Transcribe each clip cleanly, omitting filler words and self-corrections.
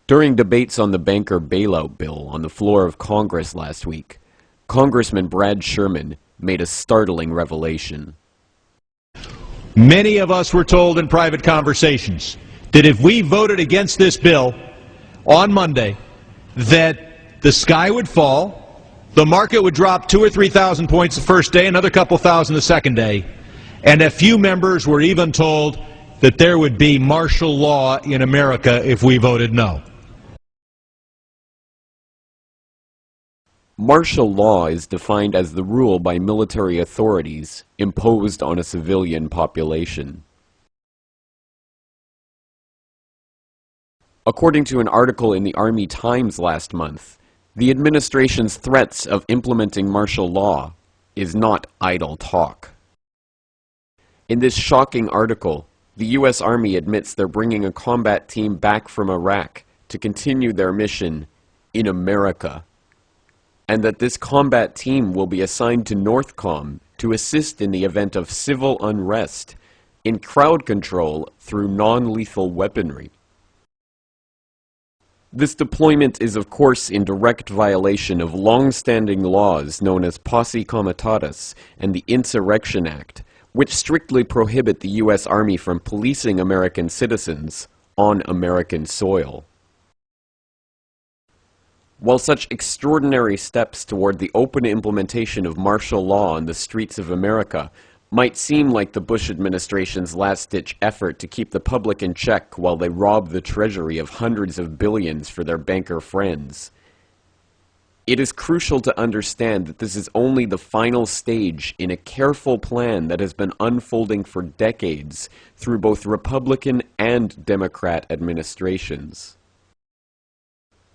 During debates on the banker bailout bill on the floor of Congress last week, Congressman Brad Sherman made a startling revelation. Many of us were told in private conversations that if we voted against this bill on Monday, that the sky would fall, the market would drop 2,000 or 3,000 points the first day, another couple thousand the second day, and a few members were even told that there would be martial law in America if we voted no. Martial law is defined as the rule by military authorities imposed on a civilian population. According to an article in the Army Times last month, the administration's threats of implementing martial law is not idle talk. In this shocking article, the U.S. Army admits they're bringing a combat team back from Iraq to continue their mission in America, and that this combat team will be assigned to NORTHCOM to assist in the event of civil unrest, in crowd control through non-lethal weaponry. This deployment is of course in direct violation of long-standing laws known as Posse Comitatus and the Insurrection Act, which strictly prohibit the U.S. Army from policing American citizens on American soil. While such extraordinary steps toward the open implementation of martial law on the streets of America might seem like the Bush administration's last-ditch effort to keep the public in check while they rob the Treasury of hundreds of billions for their banker friends, it is crucial to understand that this is only the final stage in a careful plan that has been unfolding for decades through both Republican and Democrat administrations.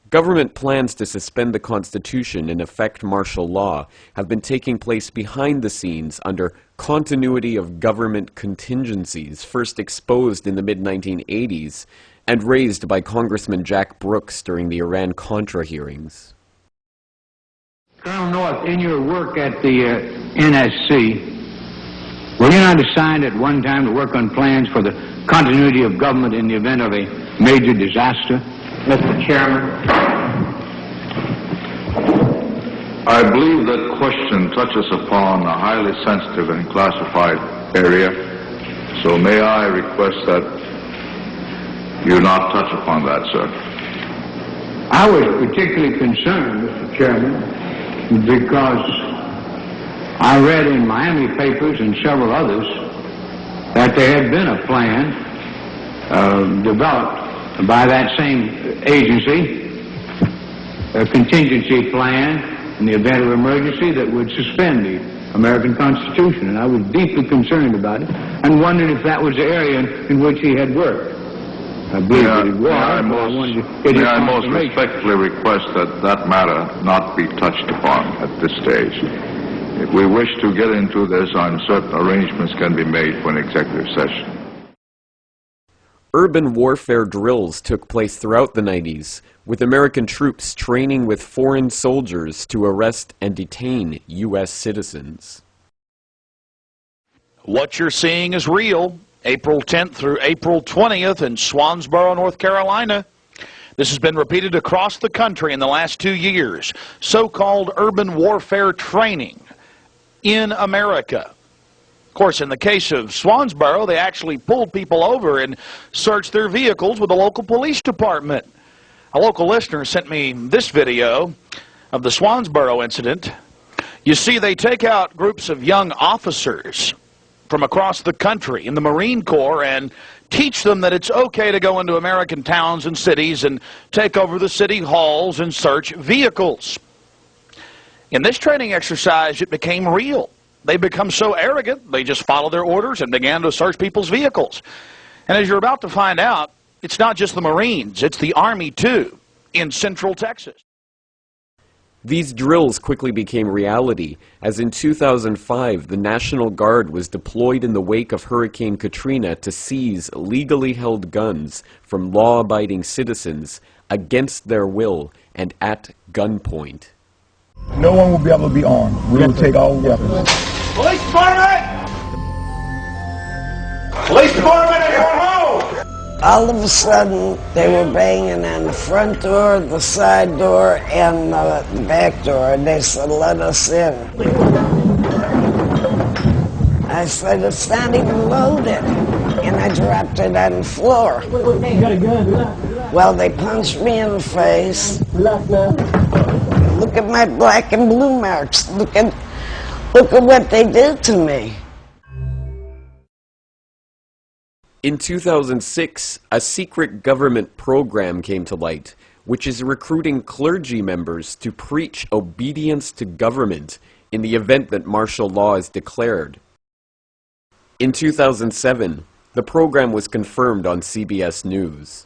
Government plans to suspend the Constitution and effect martial law have been taking place behind the scenes under continuity of government contingencies first exposed in the mid-1980s and raised by Congressman Jack Brooks during the Iran-Contra hearings. Colonel North, in your work at the NSC, were you not assigned at one time to work on plans for the continuity of government in the event of a major disaster? Mr. Chairman. I believe that question touches upon a highly sensitive and classified area, so may I request that you not touch upon that, sir. I was particularly concerned, Mr. Chairman, because I read in Miami papers and several others that there had been a plan developed by that same agency, a contingency plan in the event of emergency that would suspend the American Constitution. And I was deeply concerned about it and wondered if that was the area in which he had worked. I believe that it was. May I most respectfully request that that matter not be touched upon at this stage. If we wish to get into this, I'm certain arrangements can be made for an executive session. Urban warfare drills took place throughout the 90s, with American troops training with foreign soldiers to arrest and detain U.S. citizens. What you're seeing is real. April 10th through April 20th in Swansboro, North Carolina. This has been repeated across the country in the last 2 years. So-called urban warfare training in America. Of course, in the case of Swansboro, they actually pulled people over and searched their vehicles with the local police department. A local listener sent me this video of the Swansboro incident. You see, they take out groups of young officers from across the country in the Marine Corps and teach them that it's okay to go into American towns and cities and take over the city halls and search vehicles. In this training exercise, it became real. They become so arrogant, they just followed their orders and began to search people's vehicles. And as you're about to find out, it's not just the Marines, it's the Army too, in Central Texas. These drills quickly became reality, as in 2005 the National Guard was deployed in the wake of Hurricane Katrina to seize legally held guns from law-abiding citizens against their will and at gunpoint. No one will be able to be armed. We will take all weapons. Police Department! Police Department, everyone home! All of a sudden, they were banging on the front door, the side door, and the back door, and they said, "Let us in." I said, "It's not even loaded," and I dropped it on the floor. You got a gun? Well, they punched me in the face. Look at my black and blue marks. Look at what they did to me. In 2006, a secret government program came to light, which is recruiting clergy members to preach obedience to government in the event that martial law is declared. In 2007, the program was confirmed on CBS News.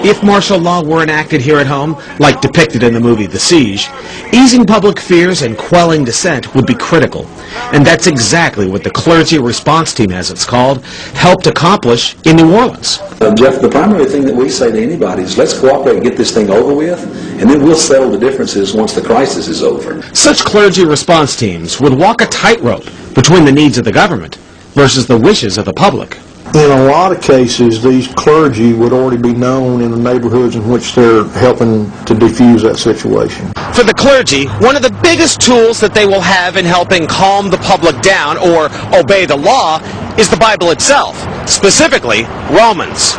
If martial law were enacted here at home, like depicted in the movie The Siege, easing public fears and quelling dissent would be critical. And that's exactly what the Clergy Response Team, as it's called, helped accomplish in New Orleans. Jeff, the primary thing that we say to anybody is let's cooperate and get this thing over with, and then we'll settle the differences once the crisis is over. Such clergy response teams would walk a tightrope between the needs of the government versus the wishes of the public. In a lot of cases, these clergy would already be known in the neighborhoods in which they're helping to defuse that situation. For the clergy, one of the biggest tools that they will have in helping calm the public down or obey the law is the Bible itself, specifically Romans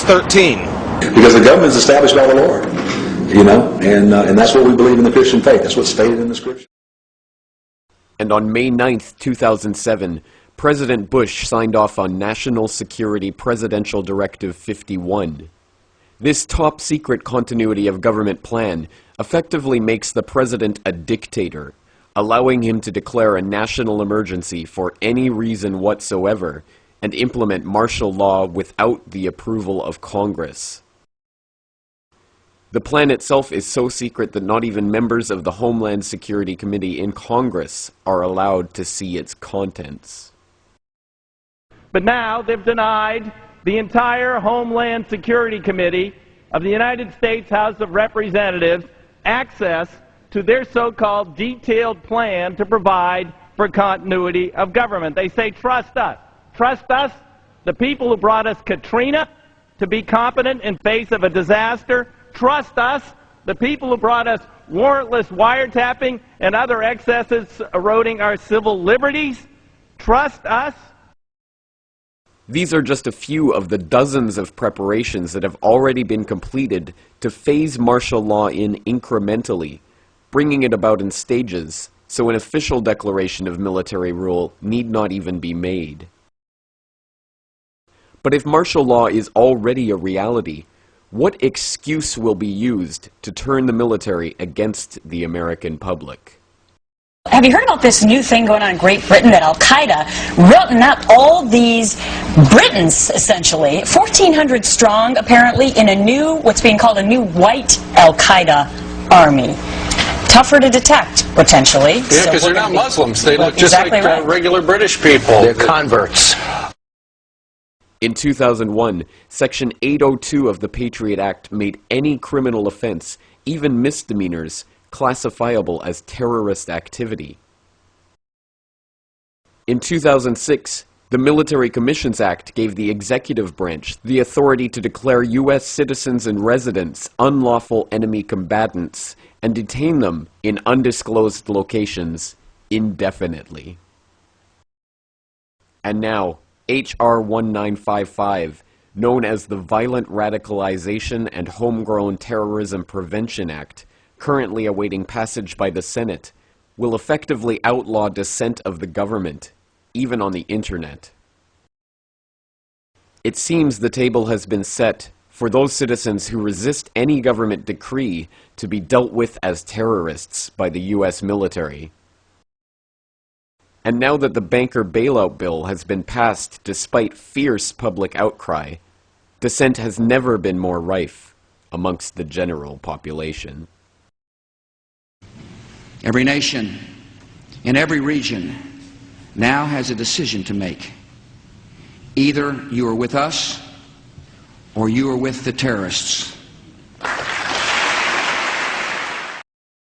13. Because the government is established by the Lord, you know, and that's what we believe in the Christian faith. That's what's stated in the Scripture. And on May 9th, 2007, President Bush signed off on National Security Presidential Directive 51. This top-secret continuity of government plan effectively makes the president a dictator, allowing him to declare a national emergency for any reason whatsoever and implement martial law without the approval of Congress. The plan itself is so secret that not even members of the Homeland Security Committee in Congress are allowed to see its contents. But now they've denied the entire Homeland Security Committee of the United States House of Representatives access to their so-called detailed plan to provide for continuity of government. They say, trust us. Trust us, the people who brought us Katrina, to be competent in face of a disaster. Trust us, the people who brought us warrantless wiretapping and other excesses eroding our civil liberties. Trust us. These are just a few of the dozens of preparations that have already been completed to phase martial law in incrementally, bringing it about in stages, so an official declaration of military rule need not even be made. But if martial law is already a reality, what excuse will be used to turn the military against the American public? Have you heard about this new thing going on in Great Britain that Al-Qaeda routing up all these Britons, essentially, 1,400 strong, apparently, in a new, what's being called a new white Al-Qaeda army. Tougher to detect, potentially. Yeah, because they're not Muslims. They look just exactly like regular British people. They're converts. In 2001, Section 802 of the Patriot Act made any criminal offense, even misdemeanors, classifiable as terrorist activity. In 2006, the Military Commissions Act gave the executive branch the authority to declare U.S. citizens and residents unlawful enemy combatants and detain them in undisclosed locations indefinitely. And now, H.R. 1955, known as the Violent Radicalization and Homegrown Terrorism Prevention Act, currently awaiting passage by the Senate, will effectively outlaw dissent of the government, even on the internet. It seems the table has been set for those citizens who resist any government decree to be dealt with as terrorists by the U.S. military. And now that the banker bailout bill has been passed despite fierce public outcry, dissent has never been more rife amongst the general population. Every nation in every region now has a decision to make. Either you are with us or you are with the terrorists.